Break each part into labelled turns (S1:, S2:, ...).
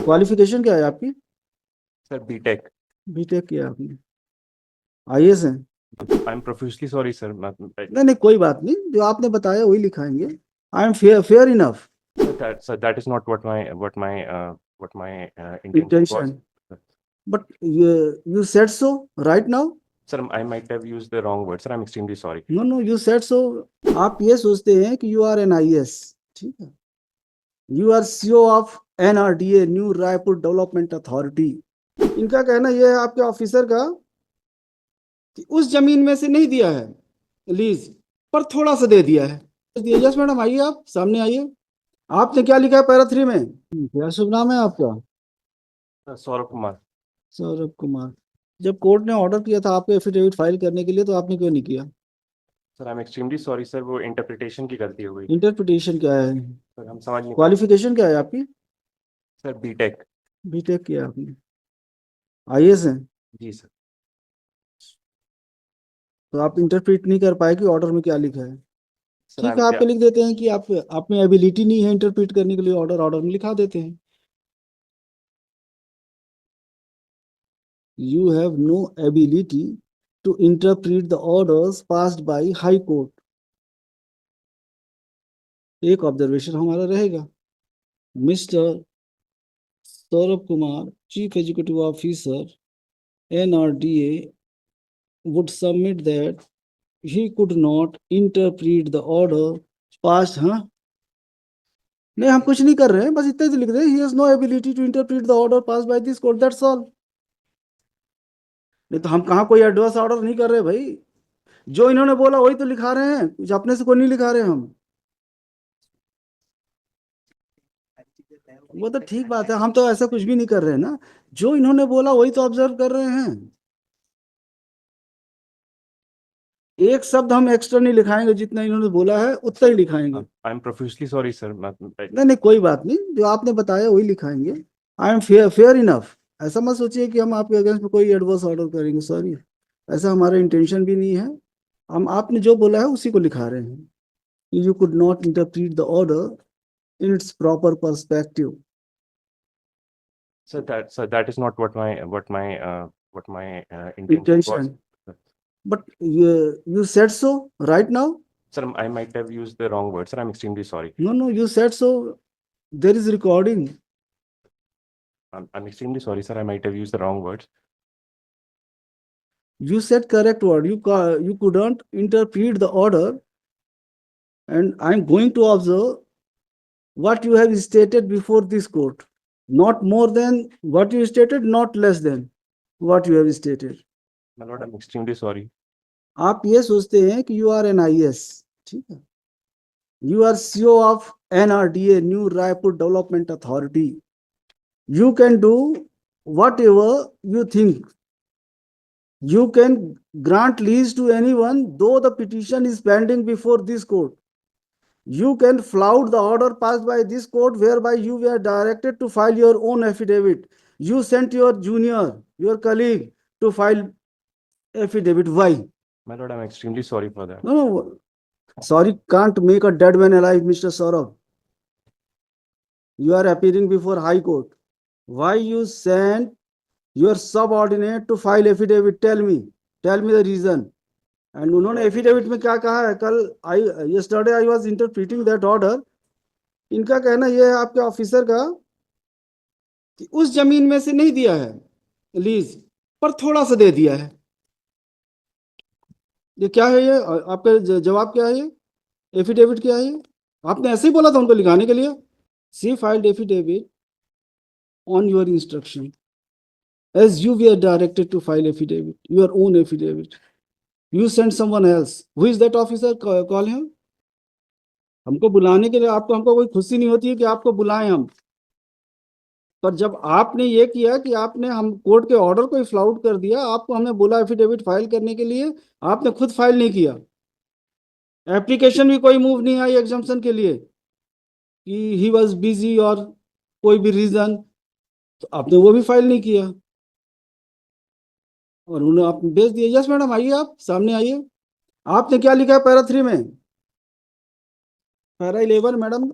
S1: Qualification क्या है आपकी?
S2: Sir BTech.
S1: बीटेक किया आपने? आईएएस है?
S2: I am professionally sorry sir.
S1: नहीं नहीं, कोई बात नहीं, जो आपने बताया वही लिखाएंगे। I am fair fair enough.
S2: Sir that is not what my intention was.
S1: Intention, but you said so right now.
S2: Sir, I might have used the wrong word. Sir, I'm extremely sorry.
S1: No no, you said so. आप ये सोचते हैं कि you are N IAS, ठीक है। You are CEO of NRDA, new Raipur development authority. इनका कहना यह है आपके ऑफिसर का कि उस जमीन में से नहीं दिया है लीज, पर थोड़ा सा दे दिया है। यस मैडम, आइए आप सामने आइए। आपने क्या लिखा है पैरा 3 में? क्या शुभ नाम है आपका?
S2: सौरभ कुमार।
S1: सौरभ कुमार। जब कोर्ट ने ऑर्डर किया था आपको एफिडेविट फाइल करने के लिए, तो आपने क्यों नहीं किया?
S2: Sir I am extremely sorry sir, वो इंटरप्रिटेशन की गलती हो गई।
S1: इंटरप्रिटेशन क्या है?
S2: सर हम समझ नहीं पाए।
S1: क्वालिफिकेशन क्या है आपकी?
S2: Sir BTech.
S1: बीटेक किया आपने? आईएएस है?
S2: जी सर।
S1: तो आप इंटरप्रेट नहीं कर पाए कि ऑर्डर में क्या लिखा है।
S2: सर
S1: ठीक है, आपको लिख देते हैं कि आप में एबिलिटी नहीं है इंटरप्रेट करने के लिए, ऑर्डर में लिखा देते हैं। You have no ability to interpret the orders passed by High Court। एक ऑब्जर्वेशन हमारा रहेगा। Mister Saurabh Kumar, chief executive officer NRDA, would submit that he could not interpret the order passed। हाँ, नहीं हम कुछ नहीं कर रहे हैं, बस इतना ही लिख रहे हैं। He has no ability to interpret the order passed by this court, that's all। नहीं तो हम कहाँ कोई एडवर्स ऑर्डर नहीं कर रहे भाई। जो इन्होंने बोला वही तो लिखा रहे हैं, कुछ अपने से कोई नहीं लिखा रहे हम। वो तो ठीक बात है, हम तो ऐसा कुछ भी नहीं कर रहे हैं ना। जो इन्होंने बोला वही तो ऑब्जर्व कर रहे हैं। एक शब्द हम एक्स्ट्रा नहीं लिखाएंगे, जितना इन्होंने बोला है उतना ही लिखाएंगे।
S2: I am professionally sorry sir.
S1: नहीं नहीं, कोई बात नहीं, जो आपने बताया वही लिखाएंगे। I am fair fair enough. ऐसा मत सोचिए कि हम आपके अगेंस्ट में कोई एडवर्स ऑर्डर करेंगे, सॉरी। ऐसा हमारा इंटेंशन भी नहीं है। हम आपने जो बोला है उसी को लिखा रहे हैं। You could not interpret the order in its proper perspective.
S2: Sir, that is not what my intention was.
S1: Intention, but you said so right now।
S2: Sir, I might have used the wrong word. Sir, I'm extremely sorry.
S1: No no, you said so, there is recording।
S2: I'm extremely sorry, sir. I might have used the wrong words.
S1: You said correct word, you couldn't interpret the order, and I'm going to observe what you have stated before this court, not more than what you stated, not less than what you have stated।
S2: My lord, I'm extremely sorry.
S1: आप ये सोचते हैं कि you are N IAS, ठीक है। You are CEO of NRDA, new Raipur development authority. You can do whatever you think. You can grant lease to anyone, though the petition is pending before this court। You can flout the order passed by this court, whereby you were directed to file your own affidavit। You sent your junior, your colleague, to file affidavit। Why?
S2: My lord, I'm extremely sorry for that.
S1: No, sorry can't make a dead man alive, Mr. Saurabh। You are appearing before High Court। Why you sent your subordinate to file affidavit? Tell me the reason। And उन्होंने affidavit में क्या कहा है? कल yesterday I was interpreting that order। इनका कहना यह है आपके ऑफिसर का कि उस जमीन में से नहीं दिया है लीज, पर थोड़ा सा दे दिया है। ये क्या है? ये आपका जवाब क्या है? ये एफिडेविट क्या है? ये आपने ऐसे ही बोला था उनको लिखाने के लिए। She filed affidavit on your instruction as you were directed to file affidavit, your own affidavit। You sent someone else। Who is that officer? Call him। हमको बुलाने के लिए हमको कोई खुशी नहीं होती है कि आपको बुलाएं हम, पर जब आपने ये किया कि आपने हम कोर्ट के ऑर्डर को ही फ्लाउट कर दिया, आपको हमने बोला एफिडेविट फाइल करने के लिए, आपने खुद फाइल नहीं किया। एप्लीकेशन भी कोई मूव नहीं आई एग्जाम्पशन के लिए कि ही वाज बिजी और कोई भी रीजन, तो आपने वो भी फाइल नहीं किया और उन्होंने आप भेज दिया। यस मैडम, आइए आप सामने आइए। आपने क्या लिखा है पैरा 3 में? Para 11 madam,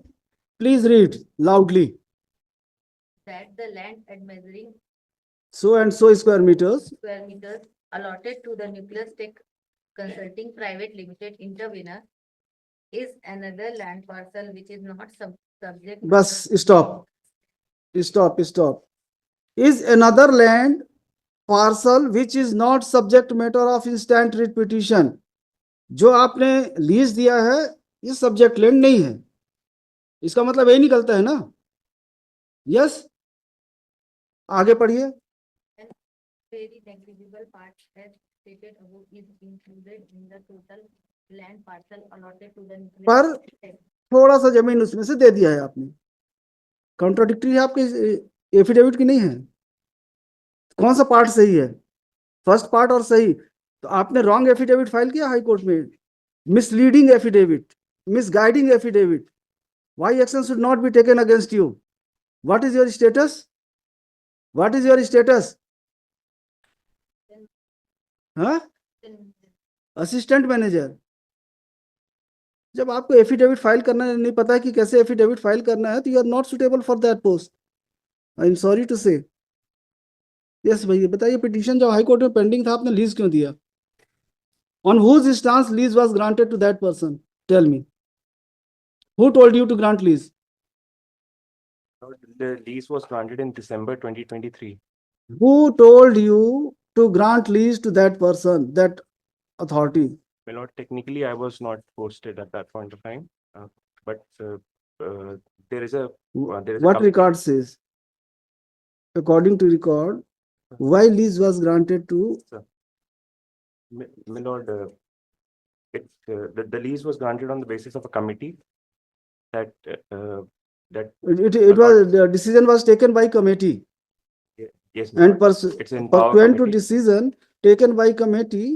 S1: please read loudly.
S3: that the land at measuring
S1: so and so square meters
S3: square meters allotted to the Nucleus Tech Consulting Private Limited intervener is another land parcel which is not subject.
S1: बस stop is another land parcel which is not subject matter of instant writ petition. जो आपने lease दिया है ये subject land नहीं है, इसका मतलब यही निकलता है ना? यस, आगे पढ़िए.
S3: Very negligible part as stated above is included in the total land parcel allotted to the Nucleus
S1: पर
S3: Tech.
S1: थोड़ा सा जमीन उसमें से दे दिया है आपने. कॉन्ट्राडिक्टरी है आपके एफिडेविट की नहीं है. कौन सा पार्ट सही है? फर्स्ट पार्ट और सही. तो आपने रॉन्ग एफिडेविट फाइल किया हाई कोर्ट में, misleading affidavit, misguiding affidavit. Why action should not be taken against you? What is your status? What is your status? हाँ, असिस्टेंट मैनेजर. जब आपको एफिडेविट फाइल करना नहीं पता है कि कैसे एफिडेविट फाइल करना है, तो you are not suitable for that post. I am sorry to say. Yes भैया बताइए, पिटीशन जब हाई कोर्ट में पेंडिंग था, आपने लीज क्यों दिया? On whose stance lease was granted to that person? Tell me, who told you to grant lease?
S2: The lease was granted in December 2023.
S1: Who told you to grant lease to that person, that authority?
S2: My lord, technically I was not posted at that point of time, but there is a
S1: What record says? According to record, why lease was granted to?
S2: My lord, the lease was granted on the basis of a committee that
S1: It was, the decision was taken by committee,
S2: yes, my
S1: and
S2: lord, it's in power
S1: pursuant to
S2: committee.
S1: decision taken by committee,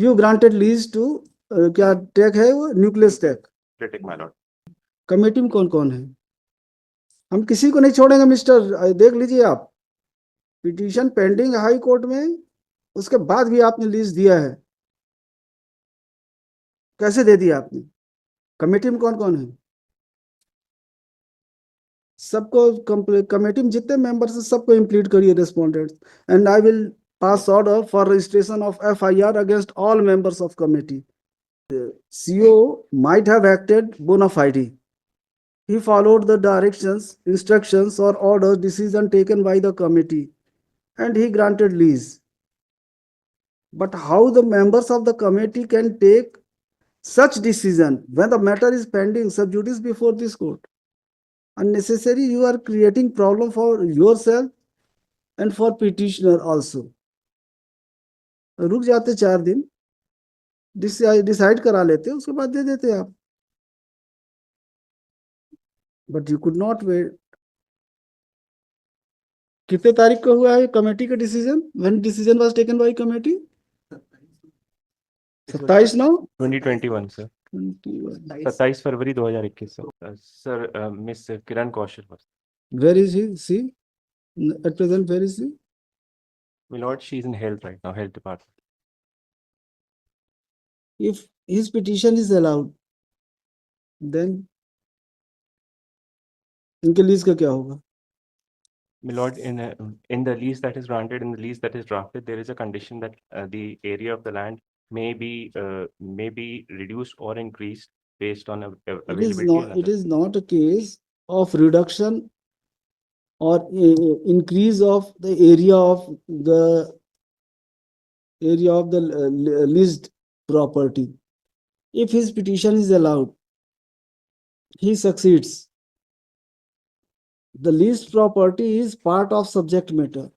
S1: you granted lease to क्या tech है वो? Nucleus tech.
S2: Critic, my lord.
S1: Committee में कौन कौन है? हम किसी को नहीं छोड़ेंगे मिस्टर. देख लीजिए आप, पिटीशन पेंडिंग हाई कोर्ट में, उसके बाद भी आपने लीज दिया है. कैसे दे दिया आपने? कमेटी में कौन कौन है? सबको कमेटी में जितने मेंबर्स हैं सबको इम्प्लीट करिए respondents, and I will pass order for registration of FIR against all members of committee. CEO might have acted bona fide. He followed the directions, instructions or orders, decision taken by the committee, and he granted lease. But how the members of the committee can take such decision when the matter is pending sub judice before this court? Unnecessary, you are creating problem for yourself and for petitioner also. रुक जाते 4 दिन, decide करा लेते, उसके बाद दे देते आप. But you could not wait. कितने तारीख को हुआ है कमेटी का decision? When decision was taken by committee? 27 नौ
S2: 2021 sir. 27 फरवरी 2021 sir. Miss Kiran Kaushal was.
S1: Where is he? See, at present where is he?
S2: My lord, she is in health right now, health department.
S1: If his petition is allowed, then इनके lease का क्या होगा?
S2: My lord, in the lease that is granted, in the lease that is drafted, there is a condition that the area of the land may be reduced or increased based on availability.
S1: It is not a case of reduction or increase of the area of the leased property. If his petition is allowed, he succeeds. The leased property is part of subject matter.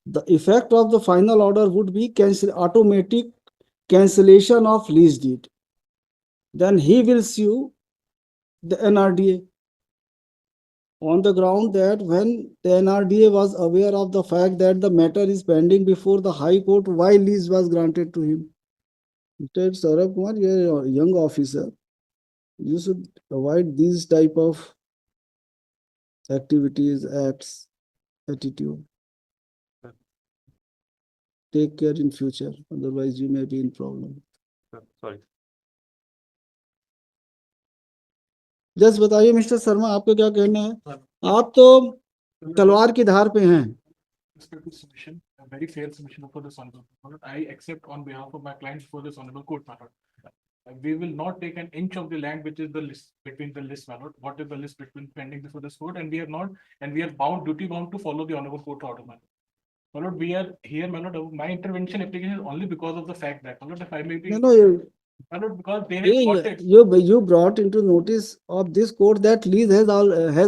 S1: The effect of the final order would be automatic cancellation of lease deed. Then he will sue the NRDA on the ground that when the NRDA was aware of the fact that the matter is pending before the High Court, why lease was granted to him? Mr. Saurabh Kumar, you are a young officer. You should avoid these type of activities, acts, attitude. Take care in future, otherwise you may be in problem.
S2: Sorry.
S1: Just बताइए mister Sharma, आपको क्या कहना है? आप तो तलवार की धार पे हैं।
S4: Respect to submission, a very fair submission for this honorable court. I accept on behalf of my clients for this honorable court, my lord. We will not take an inch of the land which is the list between the list, my lord. What is the list between pending before this court, and we are not, and we are bound, duty bound to follow the honorable court order, my lord. My lord, we are here, my lord. My intervention application is only because of the fact that, my lord, if I may be,
S1: No, no,
S4: my lord, because they have got it.
S1: you brought into notice of this court that lease has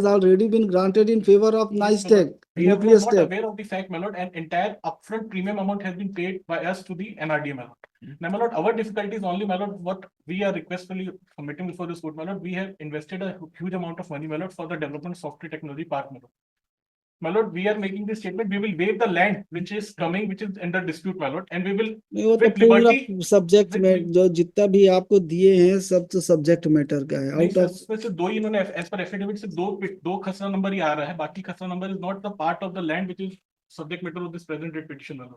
S1: already been granted in favor of
S4: Yes,
S1: Nice
S4: my lord.
S1: Tech,
S4: We are
S1: Nucleus
S4: not
S1: Tech.
S4: aware of the fact, my lord, and entire upfront premium amount has been paid by us to the NRDA, my lord. Now, my lord, our difficulty is only, my lord, what we are requestfully submitting before this court, my lord, we have invested a huge amount of money, my lord, for the development of software technology park, my lord. My lord, we are making this statement, we will waive the land which is coming, which is under dispute, my lord, and we will
S1: नहीं, वो तो
S4: with
S1: पूरा
S4: liberty.
S1: Subject
S4: with
S1: में जो जितना भी आपको दिए हैं सब तो सब्जेक्ट मैटर का है
S4: नहीं
S1: आउट
S4: सर,
S1: ऑफ
S4: उसमें से दो ही इन्होंने एज पर एफिडेविट से दो खसरा नंबर ही आ रहा है, बाकी खसरा number is not the part of the land which is subject matter of this present rate petition,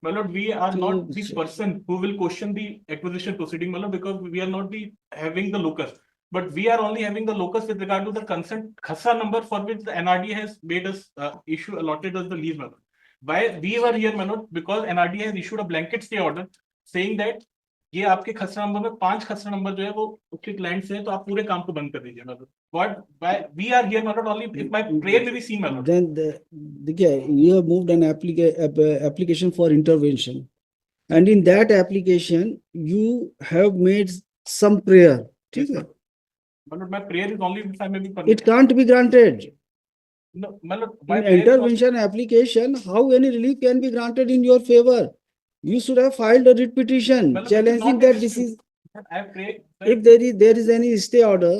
S4: my lord. We are not the
S1: तो
S4: person who will question the acquisition proceeding, my lord, because we are not the having the locus, but we are only having the locus with regard to the consent khasra number for which the NRDA has made us issue allotted us the lease, my lord. Why we were here, my lord, because NRDA has issued a blanket stay order saying that ये आपके खसरा number में 5 खसरा number जो है वो उचित land से है, तो आप पूरे काम को बंद कर दीजिए, मतलब what we are here, not only if my prayer में भी सीन, मतलब
S1: then देखिए you have moved an application for intervention and in that application you have made some prayer, ठीक है,
S4: मतलब my prayer is only if I may be
S1: it
S4: permitted.
S1: can't be granted.
S4: No, मतलब my
S1: In
S4: prayer is only,
S1: intervention application, how any relief can be granted in your favor? You should have filed a writ petition
S4: मतलब it is
S1: challenging
S4: not a
S1: that this
S4: dispute.
S1: is,
S4: I pray
S1: if there is any stay order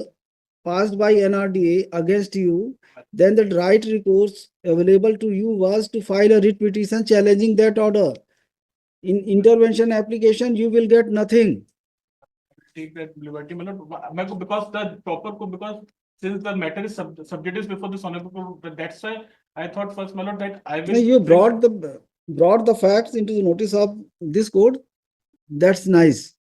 S1: passed by NRDA against you, then the right recourse available to you was to file a writ petition challenging that order. In intervention application, you will get nothing.
S4: take that liberty, मतलब मैं को because the proper को because since the matter is subject before this honorable court, that's why I thought first, my lord, that I
S1: Now,
S4: will
S1: you brought the facts into the notice of this court. That's nice,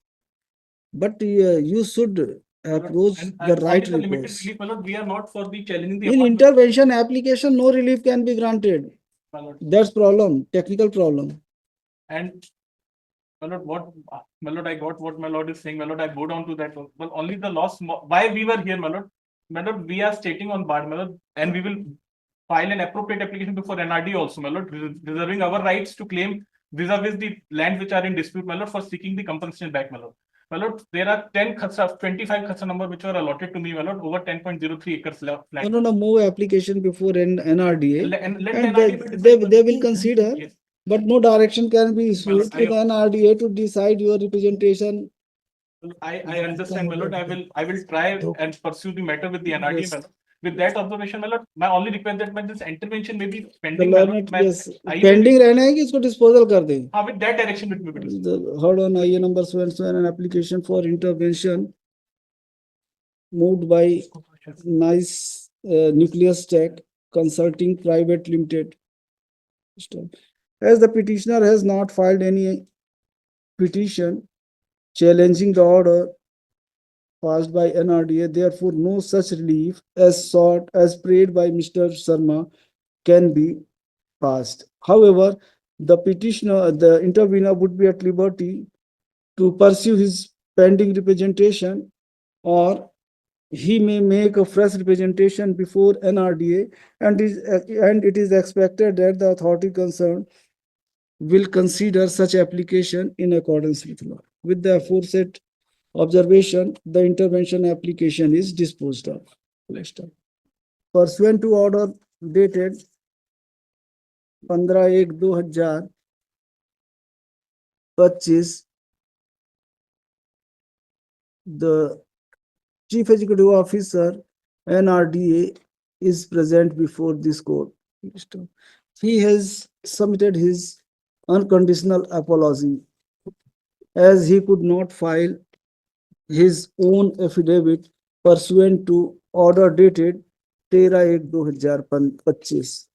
S1: but you should approach
S4: and
S1: the
S4: only
S1: right
S4: the limited
S1: recourse.
S4: relief, my lord, we are not for the challenging the
S1: In
S4: appointment,
S1: intervention application, no relief can be granted.
S4: my lord.
S1: That's problem, technical problem.
S4: And my lord, what my lord, I got what my lord is saying, my lord. I go down to that. Well, only the loss. Why we were here, my lord. My lord, we are stating on bar, my lord, and we will file an appropriate application before NRD also, my lord, reserving our rights to claim vis-a-vis the land which are in dispute, my lord, for seeking the compensation back, my lord. My lord, there are 10 khasra, 25 khasra number which were allotted to me, my lord, over 10.03 acres left.
S1: No, move application before NRDA,
S4: And let
S1: and
S4: NRDA
S1: they will consider,
S4: yes.
S1: but no direction can be issued to
S4: I-
S1: the NRDA to decide your representation.
S4: I understand, my lord. I will try and pursue the matter with the NRD,
S1: Yes.
S4: my lord. With that observation, my lord, my only request that my this intervention may be
S1: The
S4: pending, my lord.
S1: learned,
S4: My-
S1: yes,
S4: I-
S1: pending रहना है कि इसको disposal कर दें.
S4: with that direction it will be discussed.
S1: Hold on, IA number so and so, and an application for intervention moved by Nice Nucleus Tech Consulting Private Limited. As the petitioner has not filed any petition challenging the order passed by NRDA, therefore no such relief as sought as prayed by Mr. Sharma can be passed. However, the intervener would be at liberty to pursue his pending representation, or he may make a fresh representation before NRDA, and it is expected that the authority concerned will consider such application in accordance with law. With the aforesaid observation, the intervention application is disposed of. Pursuant to order dated 15/1/2025, the Chief Executive Officer, NRDA, is present before this court. He has submitted his unconditional apology as he could not file his own affidavit pursuant to order dated 13/1/2025.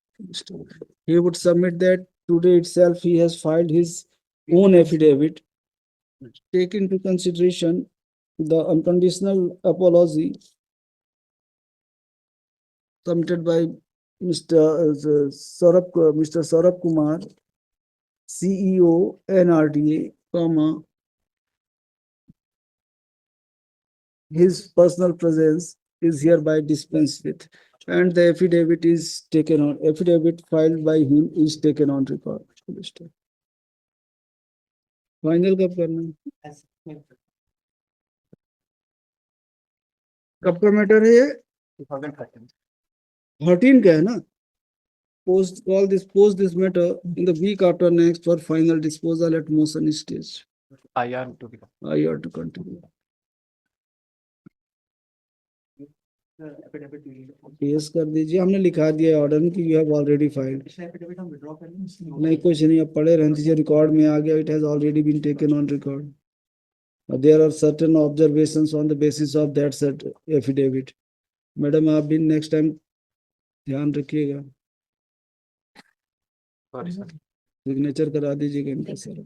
S1: He would submit that today itself he has filed his own affidavit. Take into consideration the unconditional apology submitted by Mr. Saurabh Kumar, CEO, NRDA, comma, his personal presence is hereby dispensed with, and the affidavit is taken on, affidavit filed by him is taken on record. Final कब करना है? कब का matter है ये? 13 का है ना? Post this matter in the week after next for final disposal at motion stage.
S2: IR to be.
S1: IR to continue. पेश कर दीजिए, हमने लिखा दिया ऑर्डर में कि यू हैव ऑलरेडी फाइल्ड। नहीं कुछ नहीं, अब पढ़े रहने दीजिए, रिकॉर्ड में आ गया, it has already been taken on record. There are certain observations on the basis of that set affidavit. Madam आप भी नेक्स्ट टाइम ध्यान रखिएगा,
S2: Sorry, sir.
S1: सिग्नेचर करा दीजिएगा इनका सर।